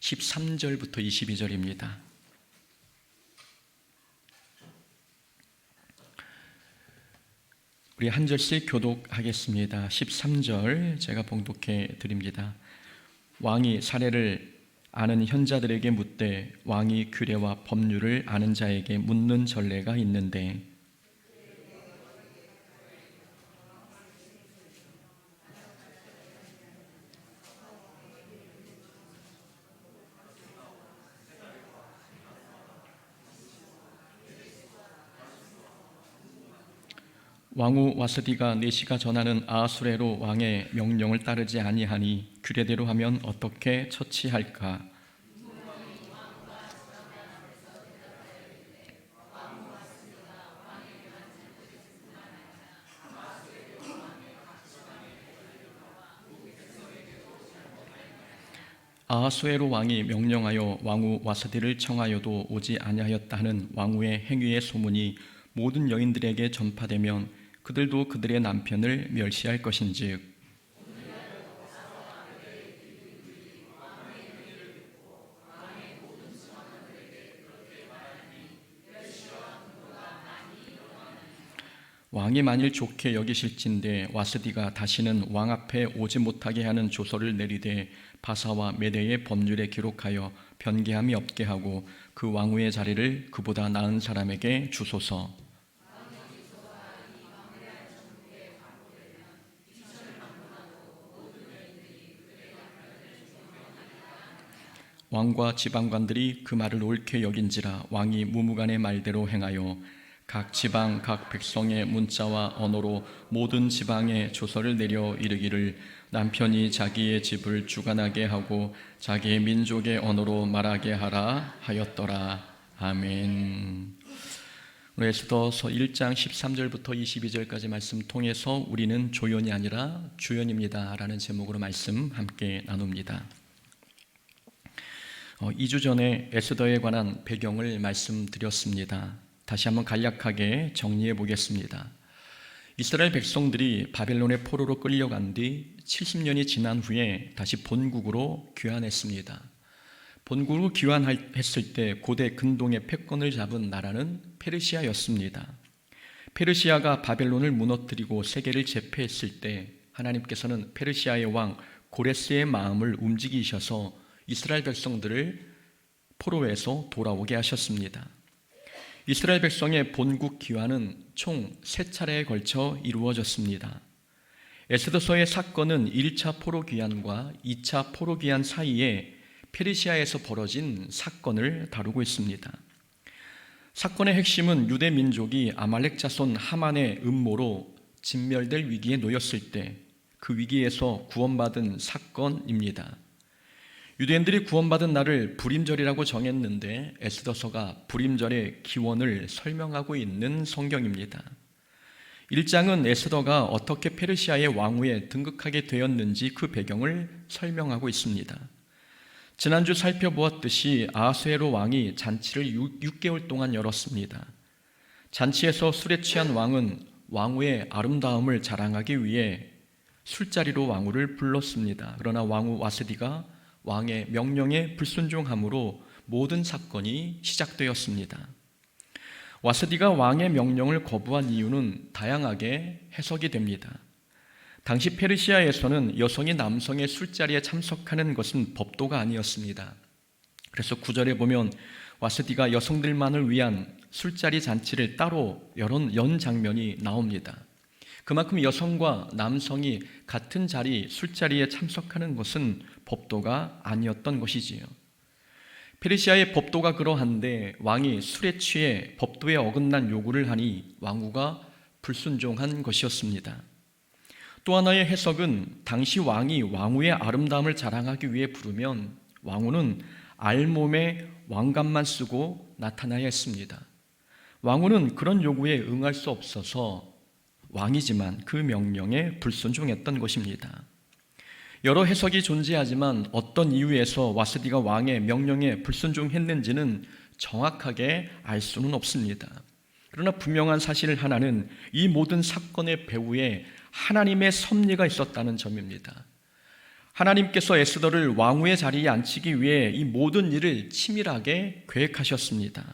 13절부터 22절입니다. 우리 한 절씩 교독하겠습니다. 13절 제가 봉독해 드립니다. 왕이 사례를 아는 현자들에게 묻되 왕이 규례와 법률을 아는 자에게 묻는 전례가 있는데 왕후 와스디가 내시가 전하는 아하수에로 왕의 명령을 따르지 아니하니 규례대로 하면 어떻게 처치할까? 아하수에로 왕이 명령하여 왕후 와스디를 청하여도 오지 아니하였다 하는 왕후의 행위의 소문이 모든 여인들에게 전파되면 그들도 그들의 남편을 멸시할 것인즉 왕이 만일 좋게 여기실진대 와스디가 다시는 왕 앞에 오지 못하게 하는 조서를 내리되 바사와 메대의 법률에 기록하여 변개함이 없게 하고 그 왕후의 자리를 그보다 나은 사람에게 주소서. 왕과 지방관들이 그 말을 옳게 여긴지라 왕이 무무간의 말대로 행하여 각 지방 각 백성의 문자와 언어로 모든 지방에 조서를 내려 이르기를 남편이 자기의 집을 주관하게 하고 자기의 민족의 언어로 말하게 하라 하였더라. 아멘. 오늘 에스더서 1장 13절부터 22절까지 말씀 통해서 우리는 조연이 아니라 주연입니다 라는 제목으로 말씀 함께 나눕니다. 2주 전에 에스더에 관한 배경을 말씀드렸습니다. 다시 한번 간략하게 정리해 보겠습니다. 이스라엘 백성들이 바벨론의 포로로 끌려간 뒤 70년이 지난 후에 다시 본국으로 귀환했습니다. 본국으로 귀환했을 때 고대 근동의 패권을 잡은 나라는 페르시아였습니다. 페르시아가 바벨론을 무너뜨리고 세계를 제패했을 때 하나님께서는 페르시아의 왕 고레스의 마음을 움직이셔서 이스라엘 백성들을 포로에서 돌아오게 하셨습니다. 이스라엘 백성의 본국 귀환은 총 3차례에 걸쳐 이루어졌습니다. 에스더서의 사건은 1차 포로 귀환과 2차 포로 귀환 사이에 페르시아에서 벌어진 사건을 다루고 있습니다. 사건의 핵심은 유대 민족이 아말렉 자손 하만의 음모로 진멸될 위기에 놓였을 때 그 위기에서 구원받은 사건입니다. 유대인들이 구원받은 날을 불임절이라고 정했는데 에스더서가 불임절의 기원을 설명하고 있는 성경입니다. 1장은 에스더가 어떻게 페르시아의 왕후에 등극하게 되었는지 그 배경을 설명하고 있습니다. 지난주 살펴보았듯이 아하수에로 왕이 잔치를 6개월 동안 열었습니다. 잔치에서 술에 취한 왕은 왕후의 아름다움을 자랑하기 위해 술자리로 왕후를 불렀습니다. 그러나 왕후 와스디가 왕의 명령에 불순종함으로 모든 사건이 시작되었습니다. 와스디가 왕의 명령을 거부한 이유는 다양하게 해석이 됩니다. 당시 페르시아에서는 여성이 남성의 술자리에 참석하는 것은 법도가 아니었습니다. 그래서 9절에 보면 와스디가 여성들만을 위한 술자리 잔치를 따로 연 장면이 나옵니다. 그만큼 여성과 남성이 같은 술자리에 참석하는 것은 법도가 아니었던 것이지요. 페르시아의 법도가 그러한데 왕이 술에 취해 법도에 어긋난 요구를 하니 왕후가 불순종한 것이었습니다. 또 하나의 해석은 당시 왕이 왕후의 아름다움을 자랑하기 위해 부르면 왕후는 알몸에 왕관만 쓰고 나타나야 했습니다. 왕후는 그런 요구에 응할 수 없어서 왕이지만 그 명령에 불순종했던 것입니다. 여러 해석이 존재하지만 어떤 이유에서 와스디가 왕의 명령에 불순종했는지는 정확하게 알 수는 없습니다. 그러나 분명한 사실 하나는 이 모든 사건의 배후에 하나님의 섭리가 있었다는 점입니다. 하나님께서 에스더를 왕후의 자리에 앉히기 위해 이 모든 일을 치밀하게 계획하셨습니다.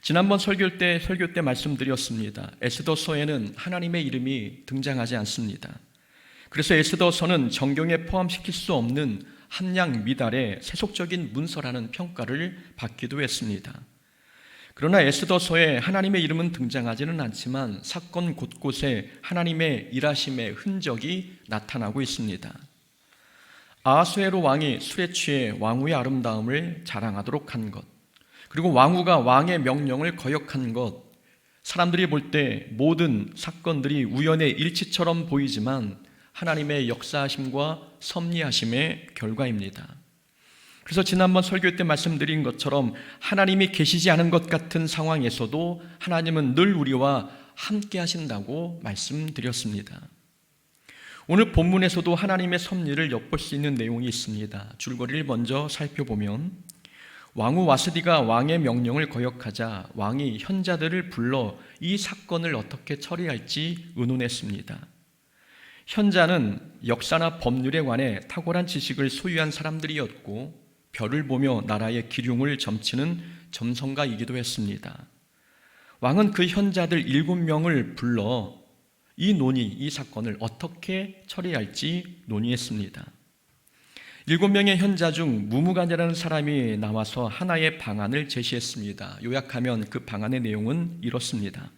지난번 설교 때 말씀드렸습니다. 에스더서에는 하나님의 이름이 등장하지 않습니다. 그래서 에스더서는 정경에 포함시킬 수 없는 함량 미달의 세속적인 문서라는 평가를 받기도 했습니다. 그러나 에스더서에 하나님의 이름은 등장하지는 않지만 사건 곳곳에 하나님의 일하심의 흔적이 나타나고 있습니다. 아하수에로 왕이 술에 취해 왕후의 아름다움을 자랑하도록 한 것, 그리고 왕후가 왕의 명령을 거역한 것, 사람들이 볼 때 모든 사건들이 우연의 일치처럼 보이지만 하나님의 역사하심과 섭리하심의 결과입니다. 그래서 지난번 설교 때 말씀드린 것처럼 하나님이 계시지 않은 것 같은 상황에서도 하나님은 늘 우리와 함께 하신다고 말씀드렸습니다. 오늘 본문에서도 하나님의 섭리를 엿볼 수 있는 내용이 있습니다. 줄거리를 먼저 살펴보면 왕후 와스디가 왕의 명령을 거역하자 왕이 현자들을 불러 이 사건을 어떻게 처리할지 의논했습니다. 현자는 역사나 법률에 관해 탁월한 지식을 소유한 사람들이었고 별을 보며 나라의 기륭을 점치는 점성가이기도 했습니다. 왕은 그 현자들 7명을 불러 이 사건을 어떻게 처리할지 논의했습니다. 7명의 현자 중 무무간이라는 사람이 나와서 하나의 방안을 제시했습니다. 요약하면 그 방안의 내용은 이렇습니다.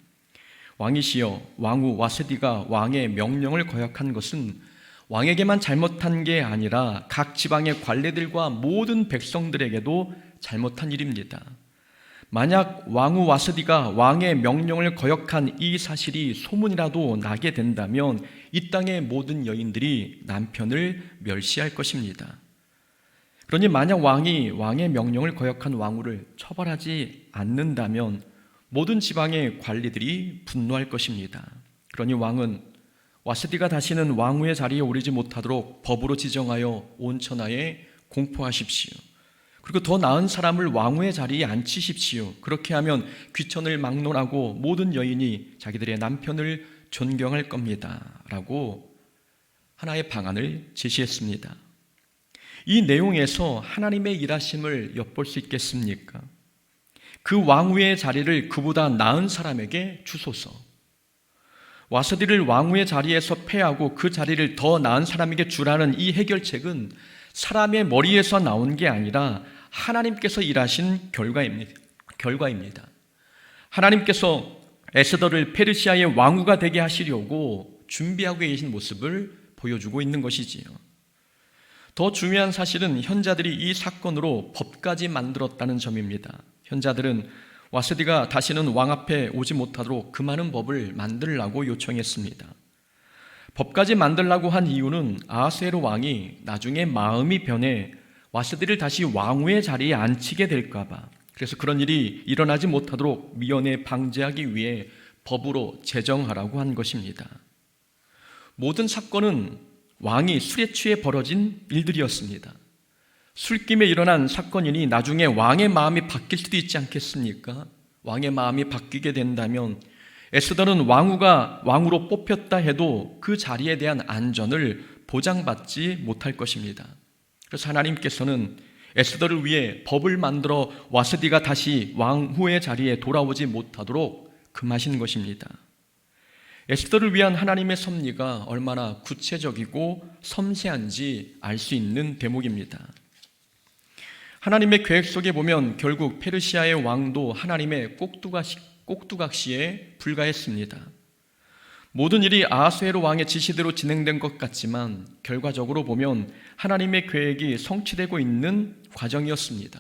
왕이시여, 왕후 와스디가 왕의 명령을 거역한 것은 왕에게만 잘못한 게 아니라 각 지방의 관리들과 모든 백성들에게도 잘못한 일입니다. 만약 왕후 와스디가 왕의 명령을 거역한 이 사실이 소문이라도 나게 된다면 이 땅의 모든 여인들이 남편을 멸시할 것입니다. 그러니 만약 왕이 왕의 명령을 거역한 왕후를 처벌하지 않는다면 모든 지방의 관리들이 분노할 것입니다. 그러니 왕은 와스디가 다시는 왕후의 자리에 오르지 못하도록 법으로 지정하여 온 천하에 공포하십시오. 그리고 더 나은 사람을 왕후의 자리에 앉히십시오. 그렇게 하면 귀천을 막론하고 모든 여인이 자기들의 남편을 존경할 겁니다. 라고 하나의 방안을 제시했습니다. 이 내용에서 하나님의 일하심을 엿볼 수 있겠습니까? 그 왕후의 자리를 그보다 나은 사람에게 주소서. 와스디를 왕후의 자리에서 폐하고 그 자리를 더 나은 사람에게 주라는 이 해결책은 사람의 머리에서 나온 게 아니라 하나님께서 일하신 결과입니다. 하나님께서 에스더를 페르시아의 왕후가 되게 하시려고 준비하고 계신 모습을 보여주고 있는 것이지요. 더 중요한 사실은 현자들이 이 사건으로 법까지 만들었다는 점입니다. 현자들은 와스디가 다시는 왕 앞에 오지 못하도록 그 많은 법을 만들라고 요청했습니다. 법까지 만들라고 한 이유는 아하수에로 왕이 나중에 마음이 변해 와스디를 다시 왕후의 자리에 앉히게 될까 봐, 그래서 그런 일이 일어나지 못하도록 미연에 방지하기 위해 법으로 제정하라고 한 것입니다. 모든 사건은 왕이 술에 취해 벌어진 일들이었습니다. 술김에 일어난 사건이니 나중에 왕의 마음이 바뀔 수도 있지 않겠습니까? 왕의 마음이 바뀌게 된다면 에스더는 왕후가 왕으로 뽑혔다 해도 그 자리에 대한 안전을 보장받지 못할 것입니다. 그래서 하나님께서는 에스더를 위해 법을 만들어 와스디가 다시 왕후의 자리에 돌아오지 못하도록 금하신 것입니다. 에스더를 위한 하나님의 섭리가 얼마나 구체적이고 섬세한지 알 수 있는 대목입니다. 하나님의 계획 속에 보면 결국 페르시아의 왕도 하나님의 꼭두각시에 불과했습니다. 모든 일이 아하수에로 왕의 지시대로 진행된 것 같지만 결과적으로 보면 하나님의 계획이 성취되고 있는 과정이었습니다.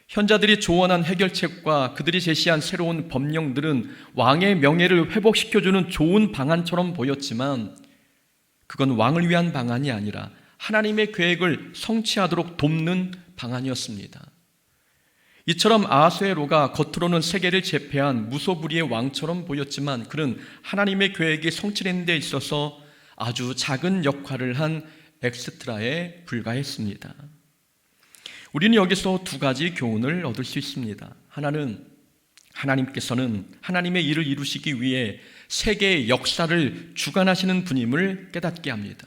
현자들이 조언한 해결책과 그들이 제시한 새로운 법령들은 왕의 명예를 회복시켜주는 좋은 방안처럼 보였지만 그건 왕을 위한 방안이 아니라 하나님의 계획을 성취하도록 돕는 방안이었습니다. 이처럼 아하수에로가 겉으로는 세계를 제패한 무소불위의 왕처럼 보였지만 그는 하나님의 계획이 성취되는 데 있어서 아주 작은 역할을 한 엑스트라에 불과했습니다. 우리는 여기서 두 가지 교훈을 얻을 수 있습니다. 하나는 하나님께서는 하나님의 일을 이루시기 위해 세계의 역사를 주관하시는 분임을 깨닫게 합니다.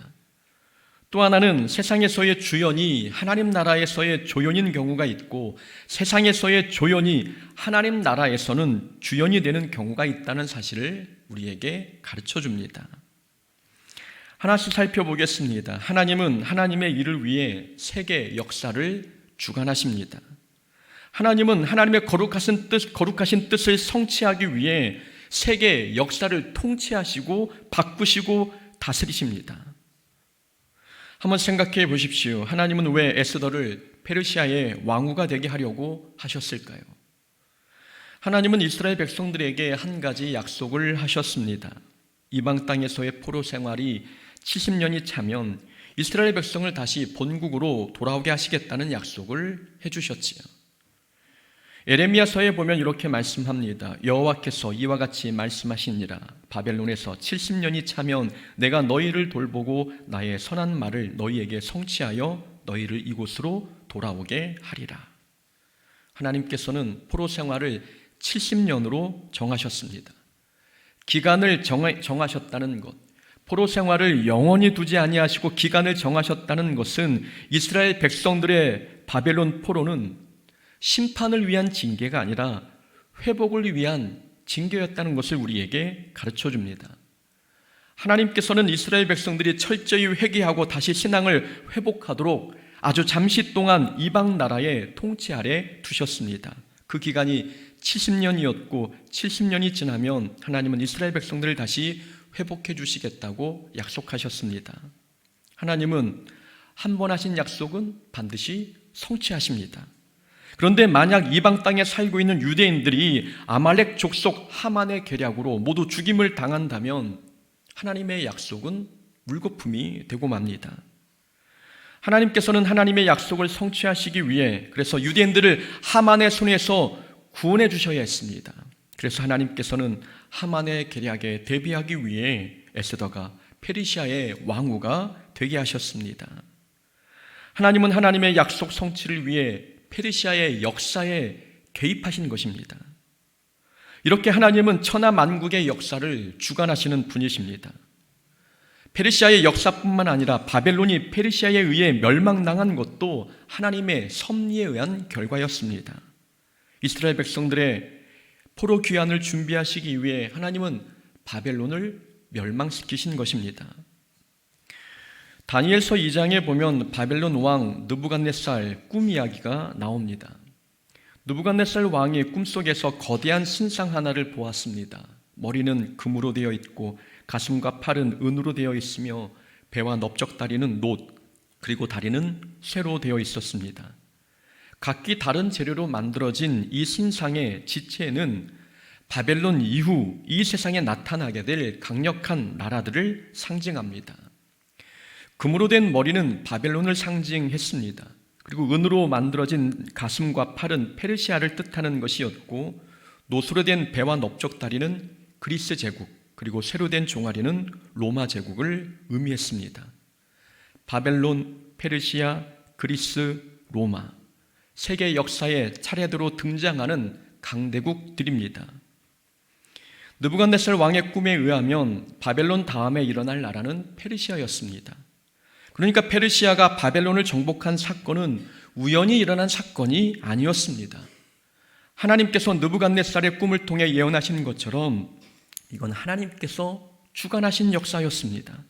또 하나는 세상에서의 주연이 하나님 나라에서의 조연인 경우가 있고, 세상에서의 조연이 하나님 나라에서는 주연이 되는 경우가 있다는 사실을 우리에게 가르쳐 줍니다. 하나씩 살펴보겠습니다. 하나님은 하나님의 일을 위해 세계 역사를 주관하십니다. 하나님은 하나님의 거룩하신 뜻을 성취하기 위해 세계 역사를 통치하시고 바꾸시고 다스리십니다. 한번 생각해 보십시오. 하나님은 왜 에스더를 페르시아의 왕후가 되게 하려고 하셨을까요? 하나님은 이스라엘 백성들에게 한 가지 약속을 하셨습니다. 이방 땅에서의 포로 생활이 70년이 차면 이스라엘 백성을 다시 본국으로 돌아오게 하시겠다는 약속을 해주셨지요. 에레미야서에 보면 이렇게 말씀합니다. 여호와께서 이와 같이 말씀하시니라. 바벨론에서 70년이 차면 내가 너희를 돌보고 나의 선한 말을 너희에게 성취하여 너희를 이곳으로 돌아오게 하리라. 하나님께서는 포로 생활을 70년으로 정하셨습니다. 기간을 정하셨다는 것, 포로 생활을 영원히 두지 아니하시고 기간을 정하셨다는 것은 이스라엘 백성들의 바벨론 포로는 심판을 위한 징계가 아니라 회복을 위한 징계였다는 것을 우리에게 가르쳐 줍니다. 하나님께서는 이스라엘 백성들이 철저히 회개하고 다시 신앙을 회복하도록 아주 잠시 동안 이방 나라의 통치 아래 두셨습니다. 그 기간이 70년이었고 70년이 지나면 하나님은 이스라엘 백성들을 다시 회복해 주시겠다고 약속하셨습니다. 하나님은 한 번 하신 약속은 반드시 성취하십니다. 그런데 만약 이방 땅에 살고 있는 유대인들이 아말렉 족속 하만의 계략으로 모두 죽임을 당한다면 하나님의 약속은 물거품이 되고 맙니다. 하나님께서는 하나님의 약속을 성취하시기 위해 그래서 유대인들을 하만의 손에서 구원해 주셔야 했습니다. 그래서 하나님께서는 하만의 계략에 대비하기 위해 에스더가 페르시아의 왕후가 되게 하셨습니다. 하나님은 하나님의 약속 성취를 위해 페르시아의 역사에 개입하신 것입니다. 이렇게 하나님은 천하 만국의 역사를 주관하시는 분이십니다. 페르시아의 역사뿐만 아니라 바벨론이 페르시아에 의해 멸망당한 것도 하나님의 섭리에 의한 결과였습니다. 이스라엘 백성들의 포로 귀환을 준비하시기 위해 하나님은 바벨론을 멸망시키신 것입니다. 다니엘서 2장에 보면 바벨론 왕 느부갓네살 꿈 이야기가 나옵니다. 느부갓네살 왕이 꿈속에서 거대한 신상 하나를 보았습니다. 머리는 금으로 되어 있고 가슴과 팔은 은으로 되어 있으며 배와 넓적다리는 놋, 그리고 다리는 쇠로 되어 있었습니다. 각기 다른 재료로 만들어진 이 신상의 지체는 바벨론 이후 이 세상에 나타나게 될 강력한 나라들을 상징합니다. 금으로 된 머리는 바벨론을 상징했습니다. 그리고 은으로 만들어진 가슴과 팔은 페르시아를 뜻하는 것이었고, 노수로 된 배와 넓적다리는 그리스 제국, 그리고 쇠로 된 종아리는 로마 제국을 의미했습니다. 바벨론, 페르시아, 그리스, 로마, 세계 역사에 차례대로 등장하는 강대국들입니다. 느부갓네살 왕의 꿈에 의하면 바벨론 다음에 일어날 나라는 페르시아였습니다. 그러니까 페르시아가 바벨론을 정복한 사건은 우연히 일어난 사건이 아니었습니다. 하나님께서 느부갓네살의 꿈을 통해 예언하신 것처럼 이건 하나님께서 주관하신 역사였습니다.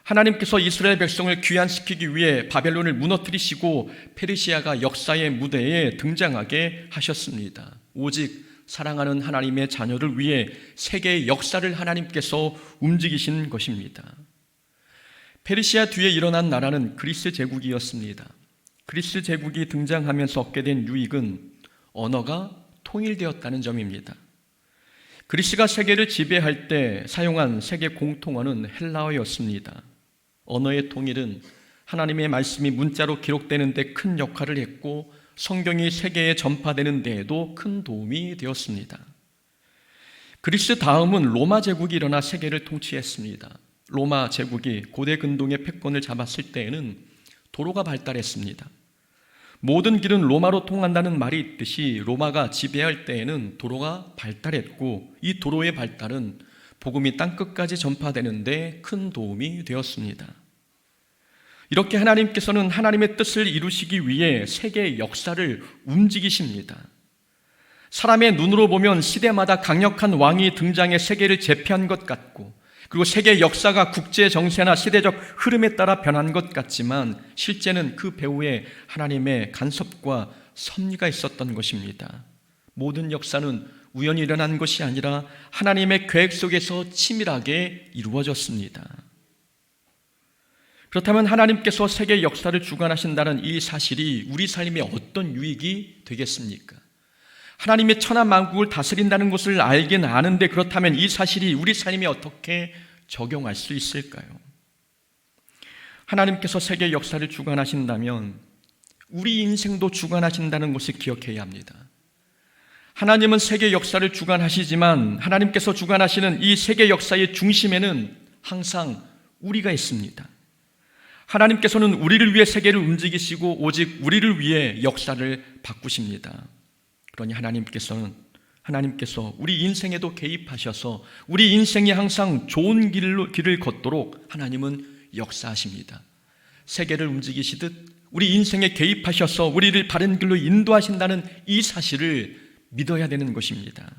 하나님께서 이스라엘 백성을 귀환시키기 위해 바벨론을 무너뜨리시고 페르시아가 역사의 무대에 등장하게 하셨습니다. 오직 사랑하는 하나님의 자녀를 위해 세계의 역사를 하나님께서 움직이신 것입니다. 페르시아 뒤에 일어난 나라는 그리스 제국이었습니다. 그리스 제국이 등장하면서 얻게 된 유익은 언어가 통일되었다는 점입니다. 그리스가 세계를 지배할 때 사용한 세계 공통어는 헬라어였습니다. 언어의 통일은 하나님의 말씀이 문자로 기록되는 데 큰 역할을 했고 성경이 세계에 전파되는 데에도 큰 도움이 되었습니다. 그리스 다음은 로마 제국이 일어나 세계를 통치했습니다. 로마 제국이 고대 근동의 패권을 잡았을 때에는 도로가 발달했습니다. 모든 길은 로마로 통한다는 말이 있듯이 로마가 지배할 때에는 도로가 발달했고 이 도로의 발달은 복음이 땅끝까지 전파되는 데 큰 도움이 되었습니다. 이렇게 하나님께서는 하나님의 뜻을 이루시기 위해 세계의 역사를 움직이십니다. 사람의 눈으로 보면 시대마다 강력한 왕이 등장해 세계를 제패한 것 같고, 그리고 세계 역사가 국제 정세나 시대적 흐름에 따라 변한 것 같지만 실제는 그 배후에 하나님의 간섭과 섭리가 있었던 것입니다. 모든 역사는 우연히 일어난 것이 아니라 하나님의 계획 속에서 치밀하게 이루어졌습니다. 그렇다면 하나님께서 세계 역사를 주관하신다는 이 사실이 우리 삶에 어떤 유익이 되겠습니까? 하나님의 천하 만국을 다스린다는 것을 알긴 아는데, 그렇다면 이 사실이 우리 삶에 어떻게 적용할 수 있을까요? 하나님께서 세계 역사를 주관하신다면 우리 인생도 주관하신다는 것을 기억해야 합니다. 하나님은 세계 역사를 주관하시지만 하나님께서 주관하시는 이 세계 역사의 중심에는 항상 우리가 있습니다. 하나님께서는 우리를 위해 세계를 움직이시고 오직 우리를 위해 역사를 바꾸십니다. 그러니 하나님께서 우리 인생에도 개입하셔서 우리 인생이 항상 좋은 길을 걷도록 하나님은 역사하십니다. 세계를 움직이시듯 우리 인생에 개입하셔서 우리를 바른 길로 인도하신다는 이 사실을 믿어야 되는 것입니다.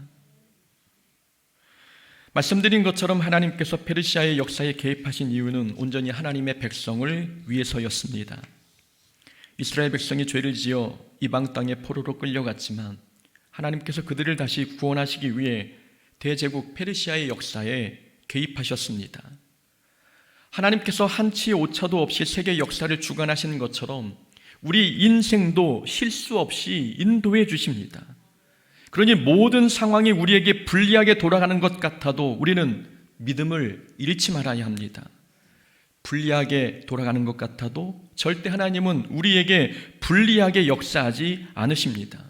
말씀드린 것처럼 하나님께서 페르시아의 역사에 개입하신 이유는 온전히 하나님의 백성을 위해서였습니다. 이스라엘 백성이 죄를 지어 이방 땅에 포로로 끌려갔지만 하나님께서 그들을 다시 구원하시기 위해 대제국 페르시아의 역사에 개입하셨습니다. 하나님께서 한치 오차도 없이 세계 역사를 주관하시는 것처럼 우리 인생도 실수 없이 인도해 주십니다. 그러니 모든 상황이 우리에게 불리하게 돌아가는 것 같아도 우리는 믿음을 잃지 말아야 합니다. 불리하게 돌아가는 것 같아도 절대 하나님은 우리에게 불리하게 역사하지 않으십니다.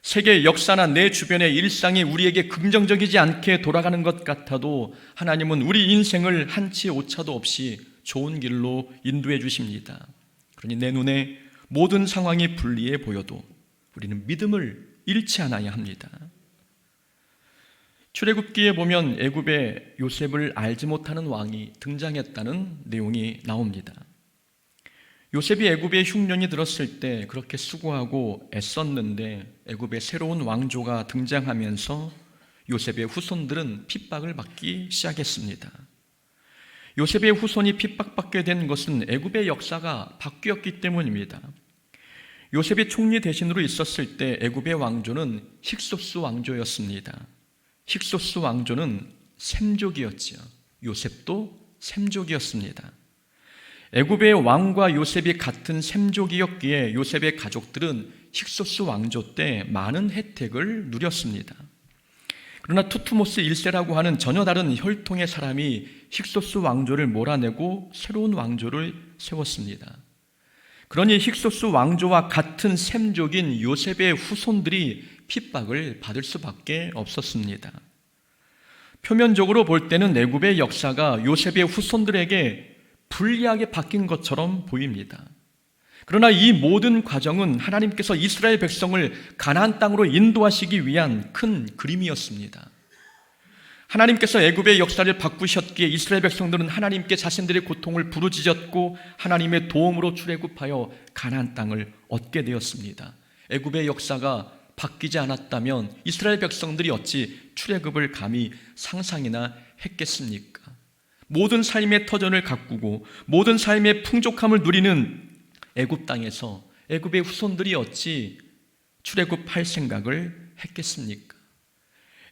세계 역사나 내 주변의 일상이 우리에게 긍정적이지 않게 돌아가는 것 같아도 하나님은 우리 인생을 한치 오차도 없이 좋은 길로 인도해 주십니다. 그러니 내 눈에 모든 상황이 불리해 보여도 우리는 믿음을 잃지 않아야 합니다. 출애굽기에 보면 애굽에 요셉을 알지 못하는 왕이 등장했다는 내용이 나옵니다. 요셉이 애굽에 흉년이 들었을 때 그렇게 수고하고 애썼는데 애굽에 새로운 왕조가 등장하면서 요셉의 후손들은 핍박을 받기 시작했습니다. 요셉의 후손이 핍박받게 된 것은 애굽의 역사가 바뀌었기 때문입니다. 요셉이 총리 대신으로 있었을 때 애굽의 왕조는 힉소스 왕조였습니다. 힉소스 왕조는 셈족이었지요. 요셉도 셈족이었습니다. 애굽의 왕과 요셉이 같은 셈족이었기에 요셉의 가족들은 힉소스 왕조 때 많은 혜택을 누렸습니다. 그러나 투트모스 1세라고 하는 전혀 다른 혈통의 사람이 힉소스 왕조를 몰아내고 새로운 왕조를 세웠습니다. 그러니 힉소스 왕조와 같은 셈족인 요셉의 후손들이 핍박을 받을 수밖에 없었습니다. 표면적으로 볼 때는 애굽의 역사가 요셉의 후손들에게 불리하게 바뀐 것처럼 보입니다. 그러나 이 모든 과정은 하나님께서 이스라엘 백성을 가나안 땅으로 인도하시기 위한 큰 그림이었습니다. 하나님께서 애굽의 역사를 바꾸셨기에 이스라엘 백성들은 하나님께 자신들의 고통을 부르짖었고 하나님의 도움으로 출애굽하여 가나안 땅을 얻게 되었습니다. 애굽의 역사가 바뀌지 않았다면 이스라엘 백성들이 어찌 출애굽을 감히 상상이나 했겠습니까? 모든 삶의 터전을 가꾸고 모든 삶의 풍족함을 누리는 애굽 땅에서 애굽의 후손들이 어찌 출애굽할 생각을 했겠습니까?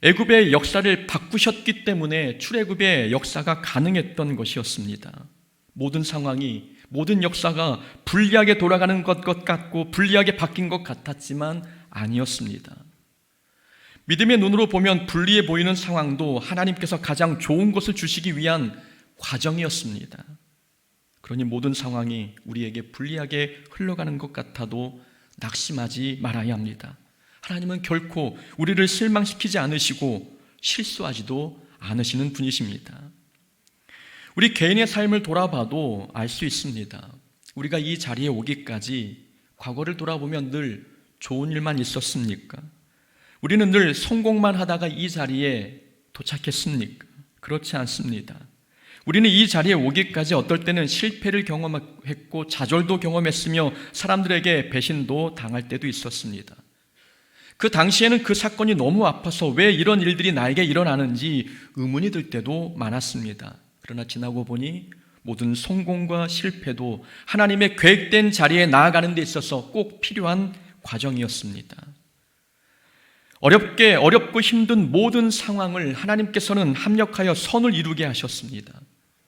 애굽의 역사를 바꾸셨기 때문에 출애굽의 역사가 가능했던 것이었습니다. 모든 상황이, 모든 역사가 불리하게 돌아가는 것 같고 불리하게 바뀐 것 같았지만 아니었습니다. 믿음의 눈으로 보면 불리해 보이는 상황도 하나님께서 가장 좋은 것을 주시기 위한 과정이었습니다. 그러니 모든 상황이 우리에게 불리하게 흘러가는 것 같아도 낙심하지 말아야 합니다. 하나님은 결코 우리를 실망시키지 않으시고 실수하지도 않으시는 분이십니다. 우리 개인의 삶을 돌아봐도 알 수 있습니다. 우리가 이 자리에 오기까지 과거를 돌아보면 늘 좋은 일만 있었습니까? 우리는 늘 성공만 하다가 이 자리에 도착했습니까? 그렇지 않습니다. 우리는 이 자리에 오기까지 어떨 때는 실패를 경험했고 좌절도 경험했으며 사람들에게 배신도 당할 때도 있었습니다. 그 당시에는 그 사건이 너무 아파서 왜 이런 일들이 나에게 일어나는지 의문이 들 때도 많았습니다. 그러나 지나고 보니 모든 성공과 실패도 하나님의 계획된 자리에 나아가는 데 있어서 꼭 필요한 과정이었습니다. 어렵고 힘든 모든 상황을 하나님께서는 합력하여 선을 이루게 하셨습니다.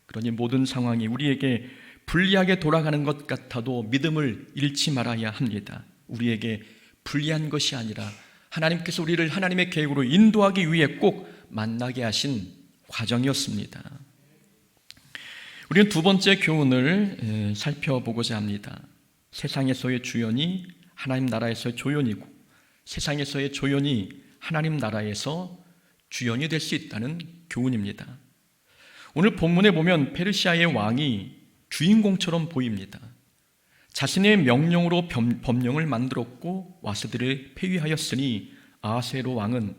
그러니 모든 상황이 우리에게 불리하게 돌아가는 것 같아도 믿음을 잃지 말아야 합니다. 우리에게 불리한 것이 아니라 하나님께서 우리를 하나님의 계획으로 인도하기 위해 꼭 만나게 하신 과정이었습니다. 우리는 두 번째 교훈을 살펴보고자 합니다. 세상에서의 주연이 하나님 나라에서의 조연이고 세상에서의 조연이 하나님 나라에서 주연이 될 수 있다는 교훈입니다. 오늘 본문에 보면 페르시아의 왕이 주인공처럼 보입니다. 자신의 명령으로 법령을 만들었고 와스들을 폐위하였으니 아하수에로 왕은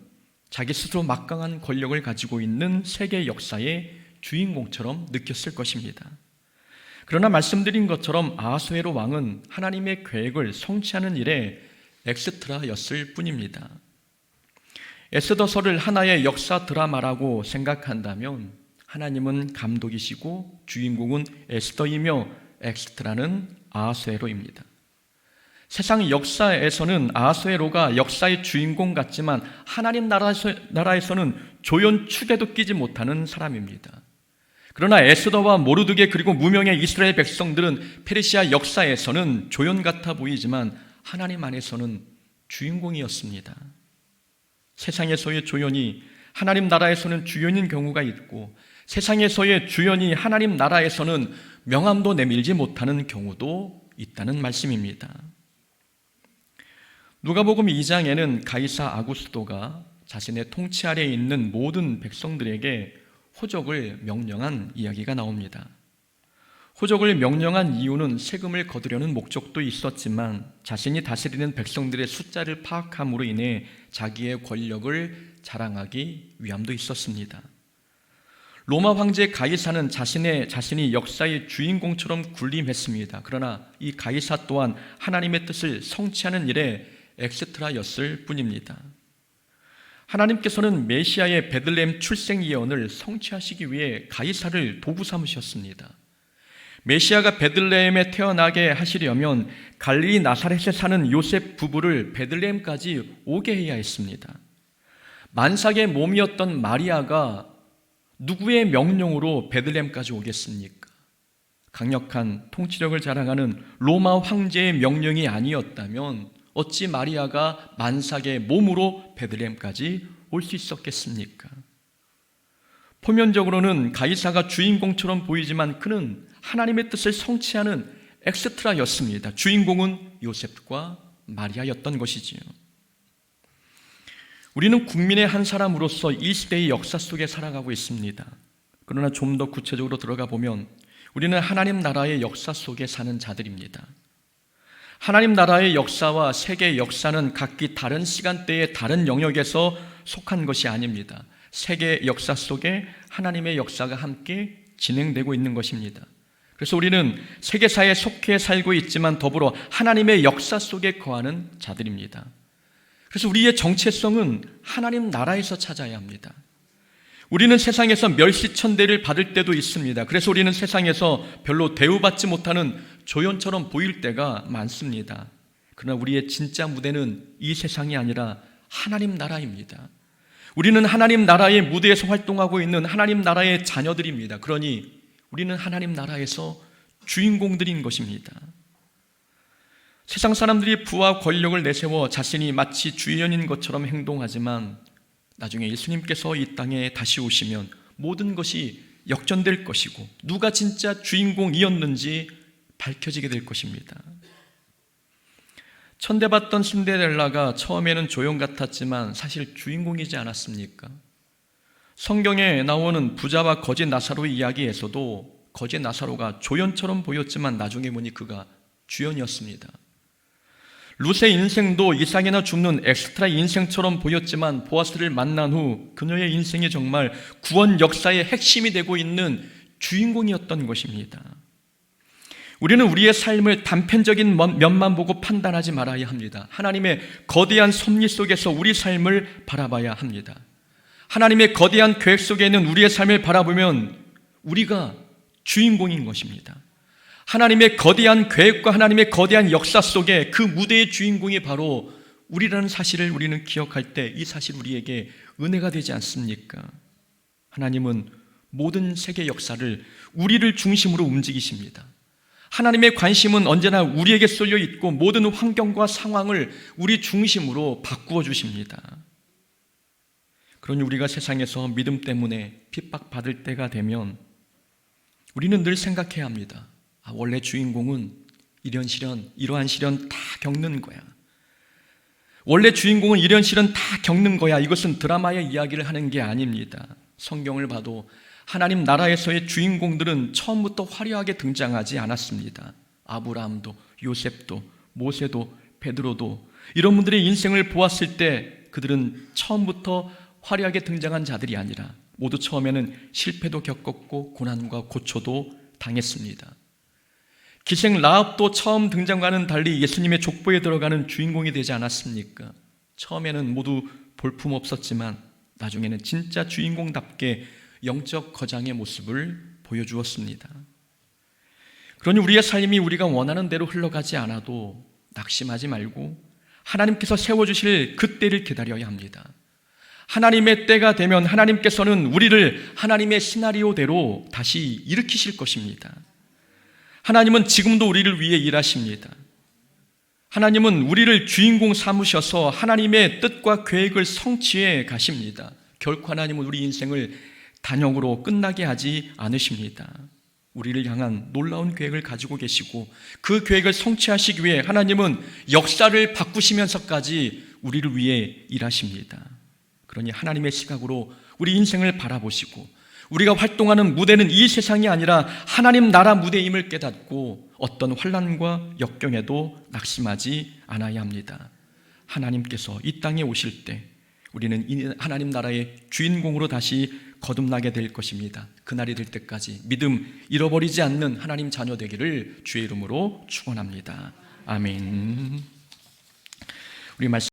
자기 스스로 막강한 권력을 가지고 있는 세계 역사의 주인공처럼 느꼈을 것입니다. 그러나 말씀드린 것처럼 아하수에로 왕은 하나님의 계획을 성취하는 일에 엑스트라였을 뿐입니다. 에스더서를 하나의 역사 드라마라고 생각한다면 하나님은 감독이시고 주인공은 에스더이며 엑스트라는 아하수에로입니다. 세상 역사에서는 아하수에로가 역사의 주인공 같지만 하나님 나라에서는 조연축에도 끼지 못하는 사람입니다. 그러나 에스더와 모르드게 그리고 무명의 이스라엘 백성들은 페르시아 역사에서는 조연 같아 보이지만 하나님 안에서는 주인공이었습니다. 세상에서의 조연이 하나님 나라에서는 주연인 경우가 있고 세상에서의 주연이 하나님 나라에서는 명함도 내밀지 못하는 경우도 있다는 말씀입니다. 누가복음 2장에는 가이사 아구스도가 자신의 통치 아래에 있는 모든 백성들에게 호적을 명령한 이야기가 나옵니다. 호적을 명령한 이유는 세금을 거두려는 목적도 있었지만 자신이 다스리는 백성들의 숫자를 파악함으로 인해 자기의 권력을 자랑하기 위함도 있었습니다. 로마 황제 가이사는 자신이 역사의 주인공처럼 군림했습니다. 그러나 이 가이사 또한 하나님의 뜻을 성취하는 일에 엑스트라였을 뿐입니다. 하나님께서는 메시아의 베들레헴 출생 예언을 성취하시기 위해 가이사를 도구 삼으셨습니다. 메시아가 베들레헴에 태어나게 하시려면 갈릴리 나사렛에 사는 요셉 부부를 베들레헴까지 오게 해야 했습니다. 만삭의 몸이었던 마리아가 누구의 명령으로 베들레헴까지 오겠습니까? 강력한 통치력을 자랑하는 로마 황제의 명령이 아니었다면 어찌 마리아가 만삭의 몸으로 베들레헴까지 올 수 있었겠습니까? 표면적으로는 가이사가 주인공처럼 보이지만 그는 하나님의 뜻을 성취하는 엑스트라였습니다. 주인공은 요셉과 마리아였던 것이지요. 우리는 국민의 한 사람으로서 이 시대의 역사 속에 살아가고 있습니다. 그러나 좀 더 구체적으로 들어가 보면 우리는 하나님 나라의 역사 속에 사는 자들입니다. 하나님 나라의 역사와 세계의 역사는 각기 다른 시간대의 다른 영역에서 속한 것이 아닙니다. 세계 역사 속에 하나님의 역사가 함께 진행되고 있는 것입니다. 그래서 우리는 세계사에 속해 살고 있지만 더불어 하나님의 역사 속에 거하는 자들입니다. 그래서 우리의 정체성은 하나님 나라에서 찾아야 합니다. 우리는 세상에서 멸시천대를 받을 때도 있습니다. 그래서 우리는 세상에서 별로 대우받지 못하는 조연처럼 보일 때가 많습니다. 그러나 우리의 진짜 무대는 이 세상이 아니라 하나님 나라입니다. 우리는 하나님 나라의 무대에서 활동하고 있는 하나님 나라의 자녀들입니다. 그러니 우리는 하나님 나라에서 주인공들인 것입니다. 세상 사람들이 부와 권력을 내세워 자신이 마치 주연인 것처럼 행동하지만 나중에 예수님께서 이 땅에 다시 오시면 모든 것이 역전될 것이고 누가 진짜 주인공이었는지 밝혀지게 될 것입니다. 천대받던 신데렐라가 처음에는 조연 같았지만 사실 주인공이지 않았습니까? 성경에 나오는 부자와 거지 나사로의 이야기에서도 거지 나사로가 조연처럼 보였지만 나중에 보니 그가 주연이었습니다. 룻의 인생도 이삭이나 죽는 엑스트라 인생처럼 보였지만 보아스를 만난 후 그녀의 인생이 정말 구원 역사의 핵심이 되고 있는 주인공이었던 것입니다. 우리는 우리의 삶을 단편적인 면만 보고 판단하지 말아야 합니다. 하나님의 거대한 섭리 속에서 우리 삶을 바라봐야 합니다. 하나님의 거대한 계획 속에 있는 우리의 삶을 바라보면 우리가 주인공인 것입니다. 하나님의 거대한 계획과 하나님의 거대한 역사 속에 그 무대의 주인공이 바로 우리라는 사실을 우리는 기억할 때 이 사실 우리에게 은혜가 되지 않습니까? 하나님은 모든 세계 역사를 우리를 중심으로 움직이십니다. 하나님의 관심은 언제나 우리에게 쏠려 있고 모든 환경과 상황을 우리 중심으로 바꾸어 주십니다. 그러니 우리가 세상에서 믿음 때문에 핍박받을 때가 되면 우리는 늘 생각해야 합니다. 원래 주인공은 이러한 시련 다 겪는 거야. 원래 주인공은 이런 시련 다 겪는 거야. 이것은 드라마의 이야기를 하는 게 아닙니다. 성경을 봐도 하나님 나라에서의 주인공들은 처음부터 화려하게 등장하지 않았습니다. 아브라함도, 요셉도, 모세도, 베드로도 이런 분들의 인생을 보았을 때 그들은 처음부터 화려하게 등장한 자들이 아니라 모두 처음에는 실패도 겪었고 고난과 고초도 당했습니다. 기생 라합도 처음 등장과는 달리 예수님의 족보에 들어가는 주인공이 되지 않았습니까? 처음에는 모두 볼품없었지만 나중에는 진짜 주인공답게 영적 거장의 모습을 보여주었습니다. 그러니 우리의 삶이 우리가 원하는 대로 흘러가지 않아도 낙심하지 말고 하나님께서 세워주실 그 때를 기다려야 합니다. 하나님의 때가 되면 하나님께서는 우리를 하나님의 시나리오대로 다시 일으키실 것입니다. 하나님은 지금도 우리를 위해 일하십니다. 하나님은 우리를 주인공 삼으셔서 하나님의 뜻과 계획을 성취해 가십니다. 결코 하나님은 우리 인생을 단역으로 끝나게 하지 않으십니다. 우리를 향한 놀라운 계획을 가지고 계시고 그 계획을 성취하시기 위해 하나님은 역사를 바꾸시면서까지 우리를 위해 일하십니다. 그러니 하나님의 시각으로 우리 인생을 바라보시고 우리가 활동하는 무대는 이 세상이 아니라 하나님 나라 무대임을 깨닫고 어떤 환난과 역경에도 낙심하지 않아야 합니다. 하나님께서 이 땅에 오실 때 우리는 하나님 나라의 주인공으로 다시 거듭나게 될 것입니다. 그날이 될 때까지 믿음 잃어버리지 않는 하나님 자녀 되기를 주의 이름으로 축원합니다. 아멘. 우리 말씀